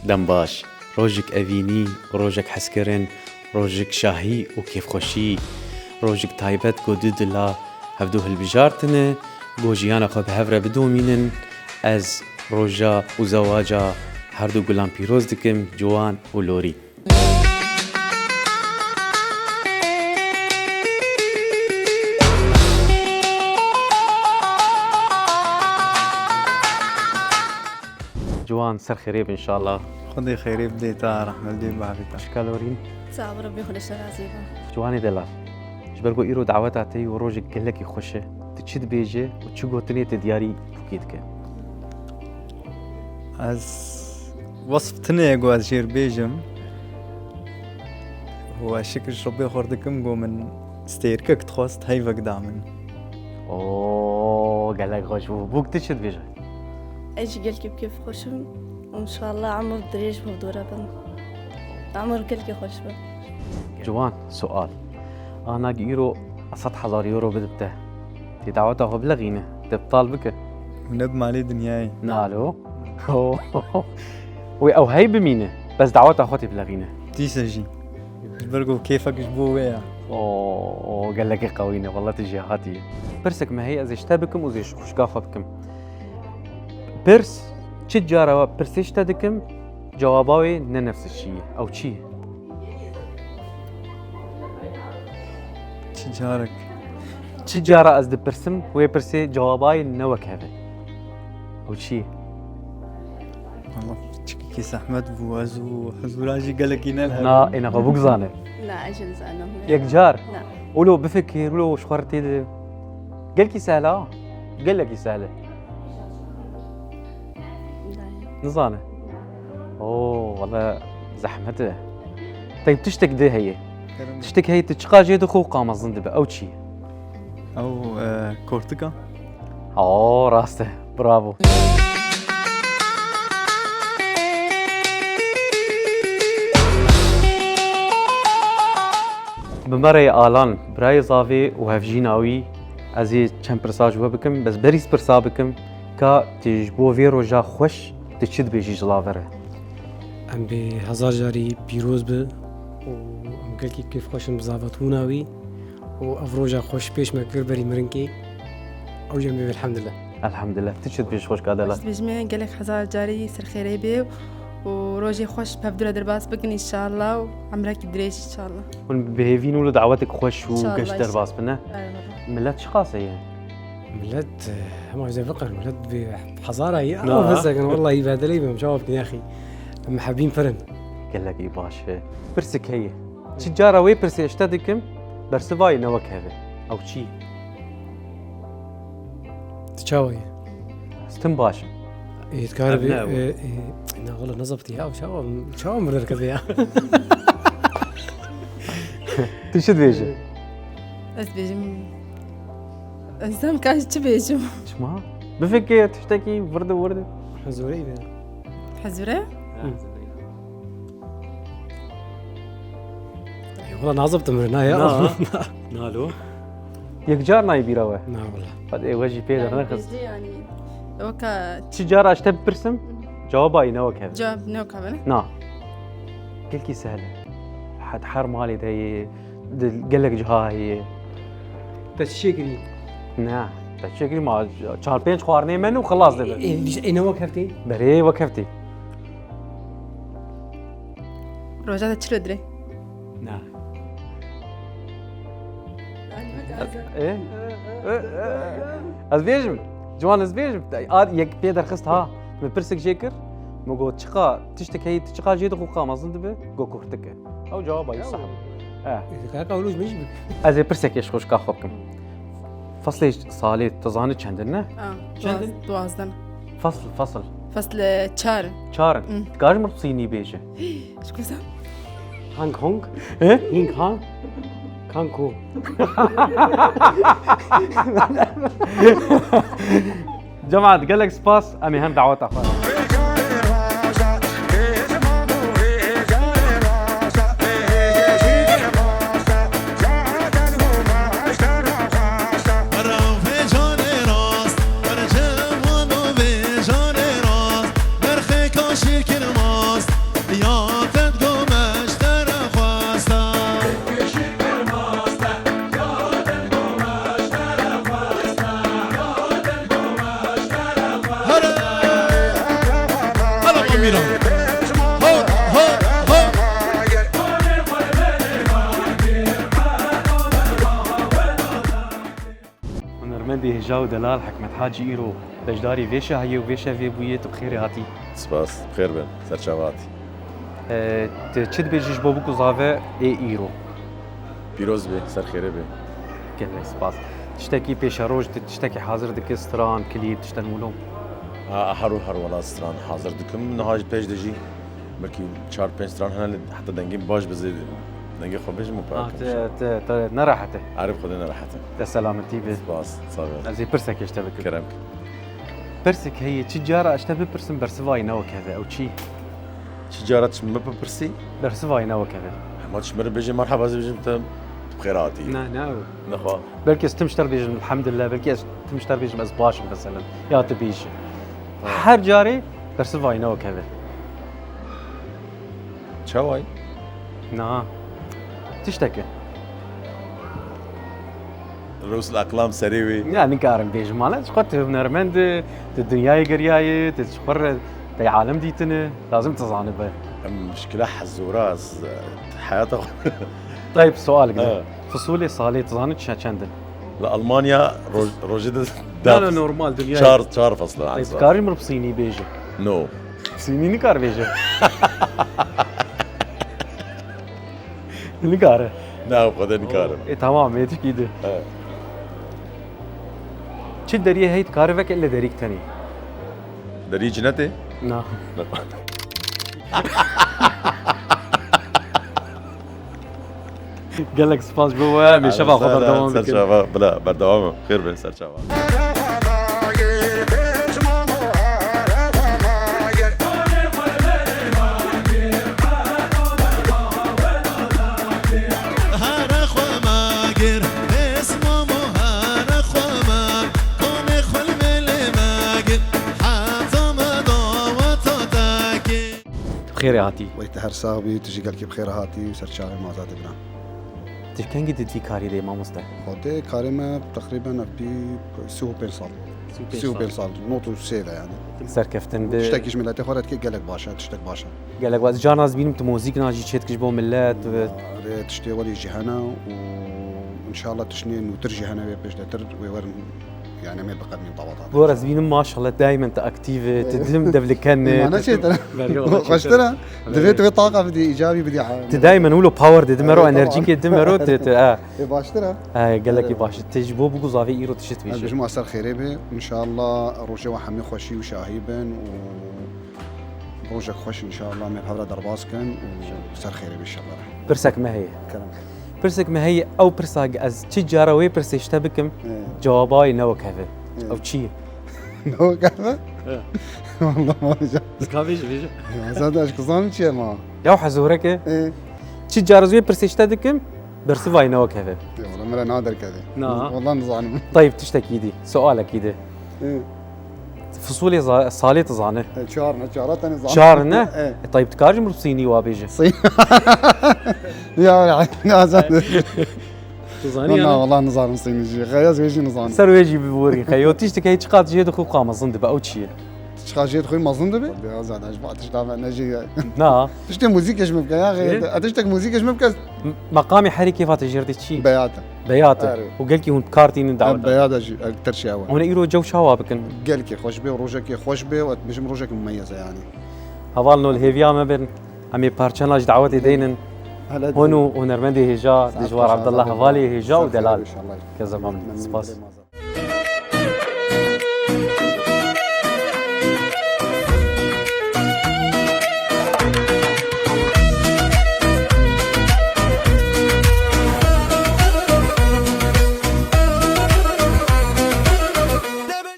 دنباش روجك أفيني روجك حسكرن روجك شاهي وكيف خوشي روجك تايبت قدود الله هفدوه البجارتنه گوجیانا خو به هفره بدومینن از روژا و زواجا هر دو گلان پیروز دکم جوان و لوری جوان سر خريب ان شاء الله خدي خيري بديتا رحمة دي بعرفتا شكالورين صعب ربي خلش رازيبا جواني دلال جبرگو ایرو دعوتاتی و روژ گلکی خوشه تچید بیجه و چو گوتنی تدیاری بکید که از وصفتني يقو از جير بيجم هو شكل ربي خوردكم قو من ستيركك تخواست هايفك دامن اوه گلک خوش و بوک تچید بیجه ايش قلكي بكيف خوشم وان شاء الله عمر دريج بودورة بن عمر قلكي خوش بن جوان سؤال أنا إيرو 100,000 يورو بدبته دي دعوته هو بلغينه تبطال بك ونب مالي دنياي نالو وي أو هاي بمينه بس دعوته أخوتي بلغينه تيسجي برقو كيفك جبو ويا أوه قال لك قوينه والله تجي هاتي برسك ما هي أزيشتا بكم وزيش خشقافة بكم برس تجارة برسيشتا دكم جواباوي نفس الشيء أو شيء تجارك تجارة أزد برسم وهي برسي جواباي نوك هذا أو شيء والله كيس أحمد بوازو حزوراجي قالك ينالها نا إنا غبوك زانه لا أجل زانه يك جار لا ولو بفكر ولو شخرتي قال كي سهلة قال لك سهلة لا نزانه أوه والله زحمته طيب تشتك دي هي تشتك هي تشقى جيد خو قام الزندبة أو شيء أو كورتكا أوه راسته برافو بمرة آلان براي صافي وهفجيناوي أزي كم برساج هو بكم بس بريس برسا بكم كا تجبو فيرو جا خوش تشد بيجي جلافره ام به هزار جاری پیروز به و ام گلکی کیف خوشم زافتوناوی و افروجا خوش پیش مکفر بری مرنکی او جنبی الحمد لله الحمد لله تشد بيجي خوش قادلا بس بجمع قالك حزار جاري سر خيري بي وروجي خوش بفدرة درباس بكن إن شاء الله وعمرك دريش إن شاء الله بهيفين ولو دعواتك خوش إن شاء الله، وقش درباس بنا ملات شخاصة يعني ملت ما زي فقر ملت بحضاره هي لا. بس كان والله يبادلي مشاوف يا اخي محبين فرن قال لك إيه باشا برسك هي تجارة وي برسي اشتدكم برسفاي نوك هذا أو شي تشاوي ستم باشا يتكارب أبناء. انا والله نظبتي يا شاو مرر كذا تشد بيجي بس بجمع الزام كاش تبيجم شما بفكر تشتكي وردة حزوري حزورة والله نظبت مرنا يا نالو يك جارنا يبيراوه لا والله قد ايه وجهي بيدر نرخص يعني وكا تجارة اشتب برسم جوابها ينوك هذا جواب نوكا بنا نا قلكي سهلة حد حار مالي هي قال لك جها هي تشكري نا تشكري ما شهر بينش خوارني منه وخلاص دبل انا وقفتي بري وكفتي روجات تشلو دري نا ايه از بيجم جوان از بيجم يك بيدر خست ها من برسك جيكر مگو تشقا تشتكي تشقا جيد خو قام اظن دبل جو كورتك او جواب اي صح كاكا ولوج مش از برسك يش خوش كاخوكم فصلي صالي تظاني عندنا دوازدن فصل فصل تشار شارن قاج مرصيني بيجه شكو زام هانغ هونغ ايه هينغ هان كانكو جماعة قال لك سباس امي هم دعوات اخوان برخ کاشی که نماست یادت گمش در خواستا هلا ما میرم هنرمندي هجا ودلال حكمت حاجي إيرو بجداري فيشا هي وفيشا في بويت بخير هاتي سپاس بخیر بن سرچاواتی تشد بيجيش بوبوكو زافا اي إيرو پیروز به سر خیره به كله سباس تشتكي بيشا روج تشتكي حاضر دك استران كليب تشتنولو هر ولا ستران حاضر دکم نهاج پیش دجی بلکی 4-5 ستران هنال حتی دنگیم باش بزید دنگی خوب بجم و پاک نراحته عارف خودنا راحته تسلامتي بي سپاس صابر ازي برسك يشتبك کرم برسك هي تجارة اشتبه برسم برسفاي نو كذا او شي تجارت ما ببرسي برسفاي نو كذا ما تشمر بيجي مرحبا زي بيجي بخيراتي نو نخوا بلكي استمشتر بيجم الحمد لله بلكي استمشتر بيجم ازباش مثلا يا تبيش هر جاري برسفاي نو كذا چاوای نا تشتكي روس الاقلام سريوي يعني كارم بيجم مالك خدت هنرمند الدنيا قرياي تشخر تي عالم ديتنا لازم تزانبه مشكلة حزوراس حياتك طيب سؤال كده فصولي صالي تزانت شندن لألمانيا روجد لا لا نورمال دنيا شهر فصل طيب كاري مرب صيني بيجي نو صيني نكار بيجي نكاره نعم قد نكارم إيه تمام هيك كده شو دريه هي تكارفك إلا دريك تاني دري جنتي نعم قال لك سباس جوا من شباب خضر دوام سر شباب بلا بردوام خير بين سر شباب بخير يا هاتي ويتهر صاحبي تجي قال كي بخير هاتي وسرشاوي ما زاد بنا كان قد في كاري دي ما مستح خدي كاريما تقريبا في سو بيرسال سو بيرسال نوتو سيدا يعني سركفتن تشتكيش ملاتي خورت كي قالك باشا تشتك باشا قال لك وقت جانا زبينم موزيك ناجي تشيت كشبو ملات تشتي ولي جهنا وان شاء الله تشني انه ترجي هنا باش تر ويورن يعني ما بقى من طبطات بورا زبينم ما شاء الله دائما اكتيف تدلم دبلكن انا شيت انا خشتنا دفيت طاقه بدي ايجابي بدي دائما نقولوا باور دمرو انرجيك دمرو باشترا قال لك باش تجبو بوكو زافي ايرو تشت بيش بيش ما اثر خيري به ان شاء الله روجه وحمي خوشي وشاهيبن وروجك خوش ان شاء الله من حضره درباس كان وصار خيري به ان شاء الله برسك ما هي كلام برسك ما هي او برساق از تجارة وي برس يشتبكم جواباي نو كذا او شي هو كذا والله ما جا كافيش بيجي زاد ايش قصان شيء ما يا حزورك ايه تجارة زوي برس يشتبكم برسفاي نو كذا والله مرة نادر كذا نعم. والله نظام طيب تشتكي دي سؤالك كده فصولي صالي تزانه شارنا نظام شارنا طيب تكارج مربصيني وابيجي صين يا زاد تزاني والله نظام صيني جي خياز ويجي نظام سر ويجي بوري خيو تشتكي هيك قات جيد خو قام صند او شيء تشخاجيت خوي ما ظن دبي يا زاد اجبع تشتغل نجي نا تشتي موزيك ايش مبكى يا اخي اتشتك موزيك ايش مبكى مقامي حري كيف تجرتي شيء بياتا بياته وقال كي هون كارتين دعوه بياتا اكثر شيء اول هون يرو جو شوابكن قال كي خوش بيه وروجك خوش بيه وتبجم روجك مميزه يعني هوالنو الهيفيا ما بين امي بارشناج دعوتي دينن هونو هنرمندي هجا دجوار عبد الله هوالي هجا ودلال كذا ما سباس